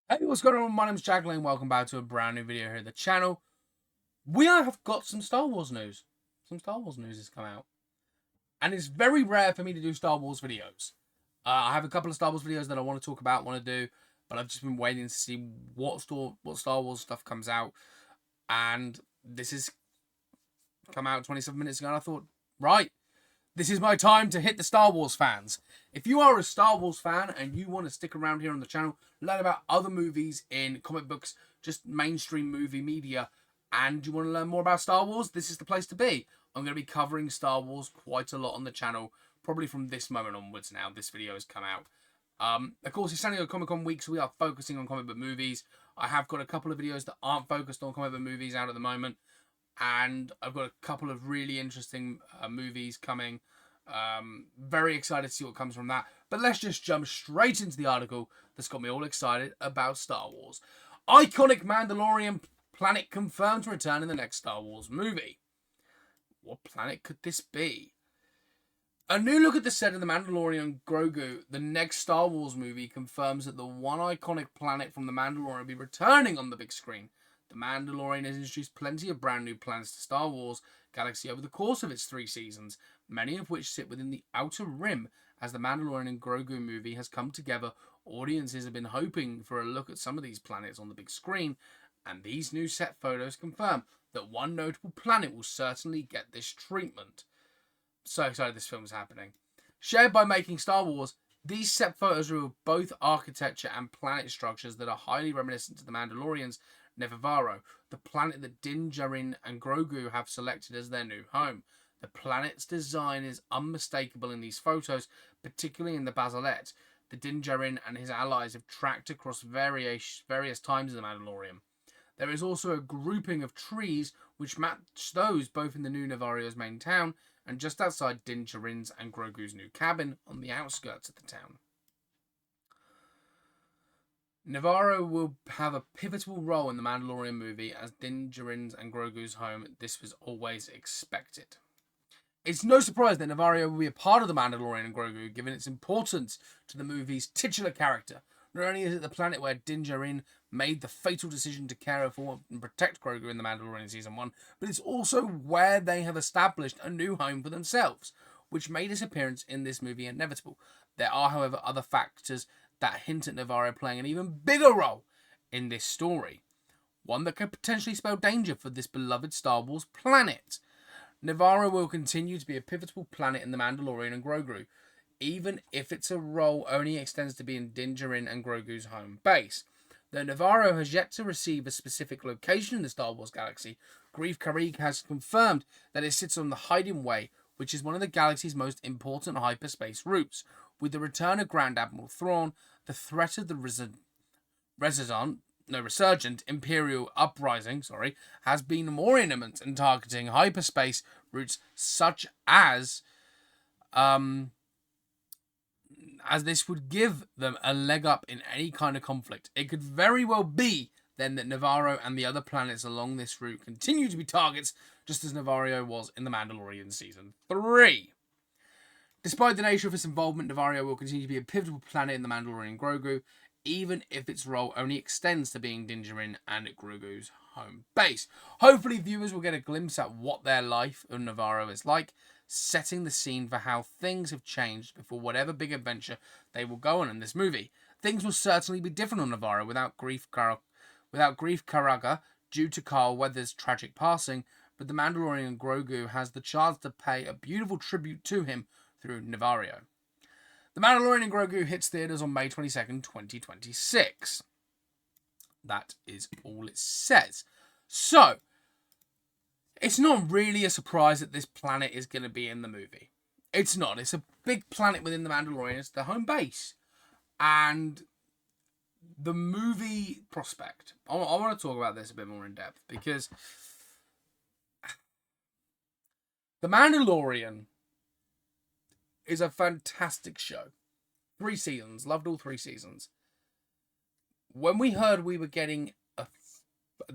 Hey, what's going on? My name's Jacqueline. Welcome back to a brand new video here at the channel. We have got some Star Wars news. Some Star Wars news has come out. And it's very rare for me to do Star Wars videos. I have a couple of Star Wars videos that I want to talk about, want to do, but I've just been waiting to see what Star Wars stuff comes out. And this has come out 27 minutes ago, and I thought, right, this is my time to hit the Star Wars fans. If you are a Star Wars fan and you want to stick around here on the channel, learn about other movies in comic books, just mainstream movie media, and you want to learn more about Star Wars, this is the place to be. I'm going to be covering Star Wars quite a lot on the channel, probably from this moment onwards now. This video has come out. Of course, it's San Diego Comic Con week, so we are focusing on comic book movies. I have got a couple of videos that aren't focused on comic book movies out at the moment, and I've got a couple of really interesting movies coming. Very excited to see what comes from that. But let's just jump straight into the article that's got me all excited about Star Wars. Iconic Mandalorian planet confirmed to return in the next Star Wars movie. What planet could this be? A new look at the set of The Mandalorian and Grogu, the next Star Wars movie, confirms that the one iconic planet from The Mandalorian will be returning on the big screen. The Mandalorian has introduced plenty of brand new planets to Star Wars galaxy over the course of its 3 seasons, many of which sit within the Outer Rim. As the Mandalorian and Grogu movie has come together, audiences have been hoping for a look at some of these planets on the big screen, and these new set photos confirm that one notable planet will certainly get this treatment. So excited this film is happening. Shared by Making Star Wars, these set photos reveal both architecture and planet structures that are highly reminiscent to the Mandalorian's Nevarro, the planet that Din Djarin and Grogu have selected as their new home. The planet's design is unmistakable in these photos, particularly in the Basilet. The Din Djarin and his allies have tracked across various times in the Mandalorian. There is also a grouping of trees which match those both in the new Nevarro's main town and just outside Din Djarin's and Grogu's new cabin on the outskirts of the town. Nevarro will have a pivotal role in the Mandalorian movie as Din Djarin's and Grogu's home. This was always expected. It's no surprise that Nevarro will be a part of the Mandalorian and Grogu, given its importance to the movie's titular character. Not only is it the planet where Din Djarin made the fatal decision to care for and protect Grogu in The Mandalorian Season 1, but it's also where they have established a new home for themselves, which made his appearance in this movie inevitable. There are, however, other factors that hint at Nevarro playing an even bigger role in this story, one that could potentially spell danger for this beloved Star Wars planet. Nevarro will continue to be a pivotal planet in The Mandalorian and Grogu, even if its role only extends to being Din Djarin and Grogu's home base. Though Nevarro has yet to receive a specific location in the Star Wars galaxy, Greef Karga has confirmed that it sits on the Hiding Way, which is one of the galaxy's most important hyperspace routes. With the return of Grand Admiral Thrawn, the threat of the resurgent Imperial uprising, has been more imminent in targeting hyperspace routes such as this would give them a leg up in any kind of conflict. It could very well be then that Nevarro and the other planets along this route continue to be targets, just as Nevarro was in The Mandalorian Season 3. Despite the nature of its involvement, Nevarro will continue to be a pivotal planet in The Mandalorian and Grogu, even if its role only extends to being Din Djarin and Grogu's home base. Hopefully viewers will get a glimpse at what their life of Nevarro is like, setting the scene for how things have changed before whatever big adventure they will go on in this movie. Things will certainly be different on Nevarro without Greef Karga due to Carl Weathers' tragic passing, but The Mandalorian and Grogu has the chance to pay a beautiful tribute to him through Nevarro. The Mandalorian and Grogu hits theaters on May 22nd, 2026. That is all it says. So, it's not really a surprise that this planet is going to be in the movie. It's not. It's a big planet within the Mandalorian. It's the home base. And the movie prospect. I want to talk about this a bit more in depth because The Mandalorian is a fantastic show. 3 seasons. Loved all 3 seasons. When we heard we were getting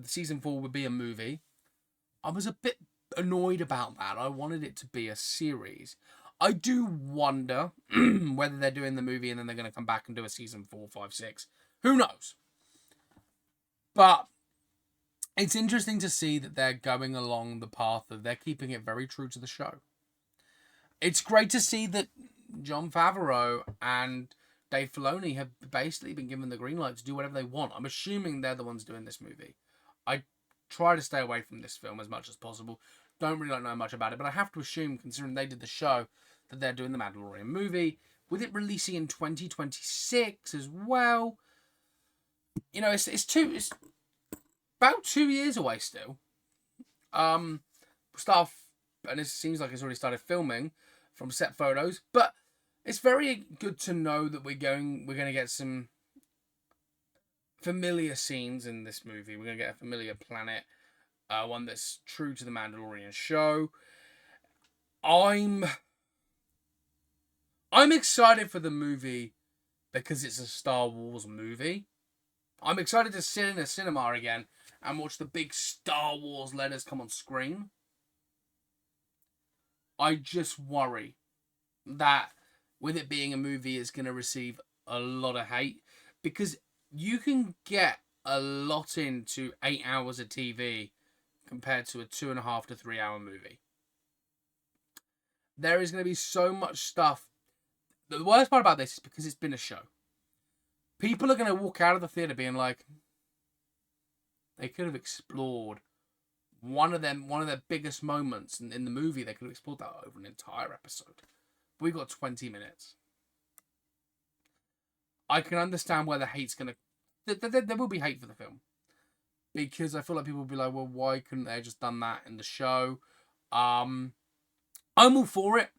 season 4 would be a movie, I was a bit annoyed about that. I wanted it to be a series. I do wonder whether they're doing the movie and then they're going to come back and do a season 4, 5, 6. Who knows? But it's interesting to see that they're going along the path of they're keeping it very true to the show. It's great to see that Jon Favreau and Dave Filoni have basically been given the green light to do whatever they want. I'm assuming they're the ones doing this movie. I try to stay away from this film as much as possible. Don't really know much about it, but I have to assume, considering they did the show, that they're doing the Mandalorian movie, with it releasing in 2026 as well. You know, it's about 2 years away still. Stuff, and it seems like it's already started filming from set photos, but it's very good to know that we're going to get some familiar scenes in this movie. We're going to get a familiar planet, one that's true to the Mandalorian show. I'm excited for the movie because it's a Star Wars movie. I'm excited to sit in a cinema again and watch the big Star Wars letters come on screen. I just worry that with it being a movie, it's going to receive a lot of hate, because you can get a lot into 8 hours of TV compared to a 2.5 to 3 hour movie. There is going to be so much stuff. The worst part about this is because it's been a show. People are going to walk out of the theatre being like, they could have explored one of their biggest moments in the movie. They could have explored that over an entire episode. We've got 20 minutes. I can understand where the hate's going to... There will be hate for the film. Because I feel like people will be like, well, why couldn't they have just done that in the show? I'm all for it.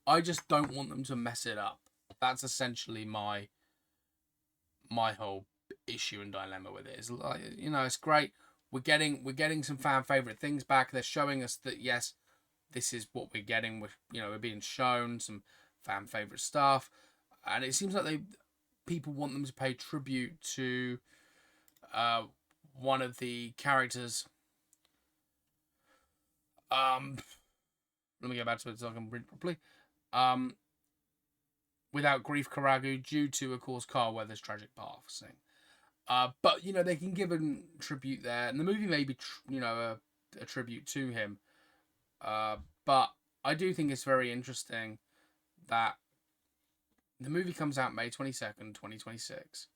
I just don't want them to mess it up. That's essentially my whole issue and dilemma with it. It's like, you know, it's great. We're getting some fan favorite things back. They're showing us that yes, this is what we're getting. We're being shown some fan favorite stuff, and it seems like people want them to pay tribute to one of the characters. Let me get back to it so I can read properly. Without grief, Grogu, due to, of course, Carl Weathers' tragic passing. But, you know, they can give a tribute there. And the movie may be, a tribute to him. But I do think it's very interesting that the movie comes out May 22nd, 2026.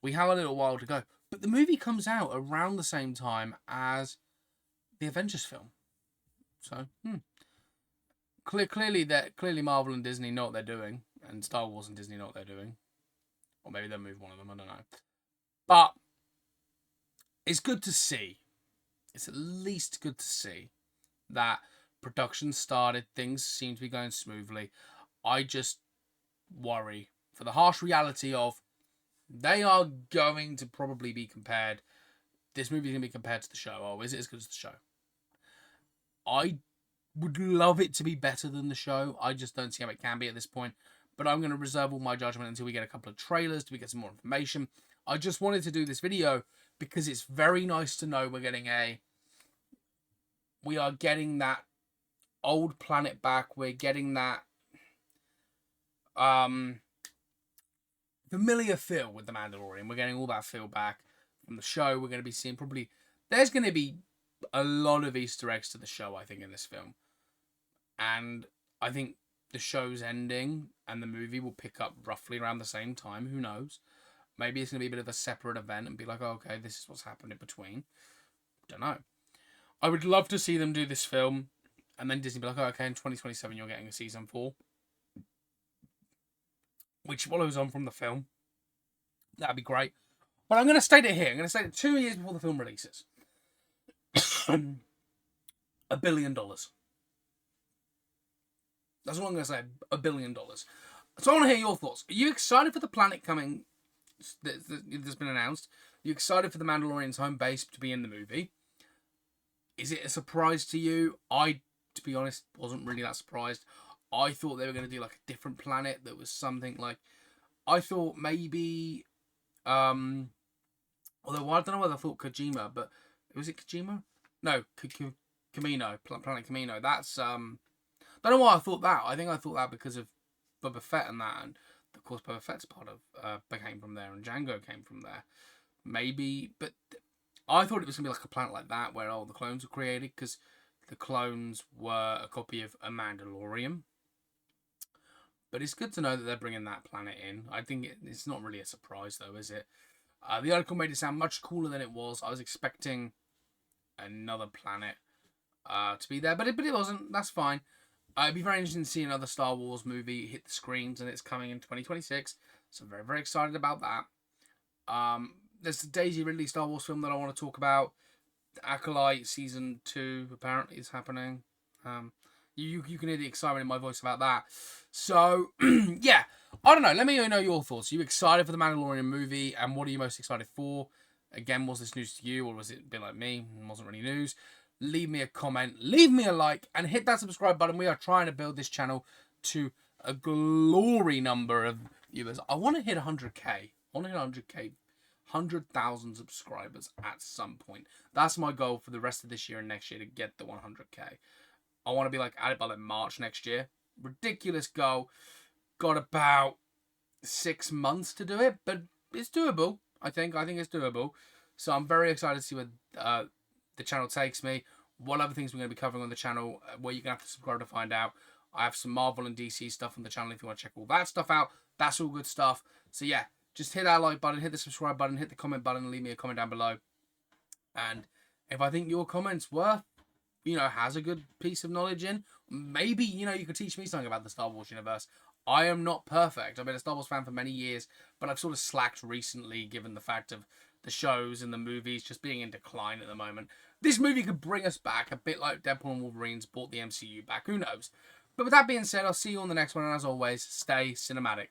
We have a little while to go. But the movie comes out around the same time as the Avengers film. So, Clearly Marvel and Disney know what they're doing, and Star Wars and Disney know what they're doing. Or maybe they'll move one of them, I don't know. But it's good to see. It's at least good to see that production started, things seem to be going smoothly. I just worry for the harsh reality of they are going to probably be compared. This movie is going to be compared to the show. Oh, is it as good as the show? I would love it to be better than the show. I just don't see how it can be at this point. But I'm going to reserve all my judgment until we get a couple of trailers, till we get some more information. I just wanted to do this video because it's very nice to know we are getting that old planet back. We're getting that familiar feel with the Mandalorian. We're getting all that feel back from the show. We're going to be seeing there's going to be a lot of Easter eggs to the show, I think, in this film. And I think the show's ending and the movie will pick up roughly around the same time. Who knows? Maybe it's going to be a bit of a separate event and be like, oh, okay, this is what's happened in between. Don't know. I would love to see them do this film and then Disney be like, oh, okay, in 2027 you're getting a season 4. Which follows on from the film. That'd be great. But I'm going to state it here. I'm going to state it 2 years before the film releases. $1 billion. That's all I'm going to say. $1 billion. So I want to hear your thoughts. Are you excited for the planet coming that's been announced? Are you excited for the Mandalorian's home base to be in the movie? Is it a surprise to you? I, to be honest, wasn't really that surprised. I thought they were going to do like a different planet that was something like... I thought maybe... although I don't know whether I thought Kojima, but... Was it Kojima? No, Kamino. Planet Kamino. That's... don't know why I thought that. I think I thought that because of Boba Fett and that. And, of course, Boba Fett's part of... came from there, and Django came from there. maybe, but I thought it was going to be like a planet like that where all the clones were created, because the clones were a copy of a Mandalorian. But it's good to know that they're bringing that planet in. I think it's not really a surprise, though, is it? The article made it sound much cooler than it was. I was expecting another planet to be there, but it wasn't. That's fine. It'd be very interesting to see another Star Wars movie hit the screens, and it's coming in 2026. So I'm very, very excited about that. There's the Daisy Ridley Star Wars film that I want to talk about. The Acolyte Season 2 apparently is happening. You can hear the excitement in my voice about that. So, yeah. I don't know. Let me know your thoughts. Are you excited for the Mandalorian movie? And what are you most excited for? Again, was this news to you? Or was it a bit like me? It wasn't really news. Leave me a comment. Leave me a like. And hit that subscribe button. We are trying to build this channel to a glory number of viewers. I want to hit 100k. I want to hit 100k. 100,000 subscribers at some point. That's my goal for the rest of this year and next year, to get the 100k. I want to be like at it by like March next year. Ridiculous goal. Got about 6 months to do it, but it's doable. I think it's doable. So I'm very excited to see where the channel takes me. What other things we're going to be covering on the channel, where you're going to have to subscribe to find out. I have some Marvel and DC stuff on the channel if you want to check all that stuff out. That's all good stuff. So yeah, just hit that like button, hit the subscribe button, hit the comment button, and leave me a comment down below. And if I think your comment's worth, has a good piece of knowledge in, maybe, you could teach me something about the Star Wars universe. I am not perfect. I've been a Star Wars fan for many years, but I've sort of slacked recently, given the fact of the shows and the movies just being in decline at the moment. This movie could bring us back, a bit like Deadpool and Wolverine's brought the MCU back. Who knows? But with that being said, I'll see you on the next one, and as always, stay cinematic.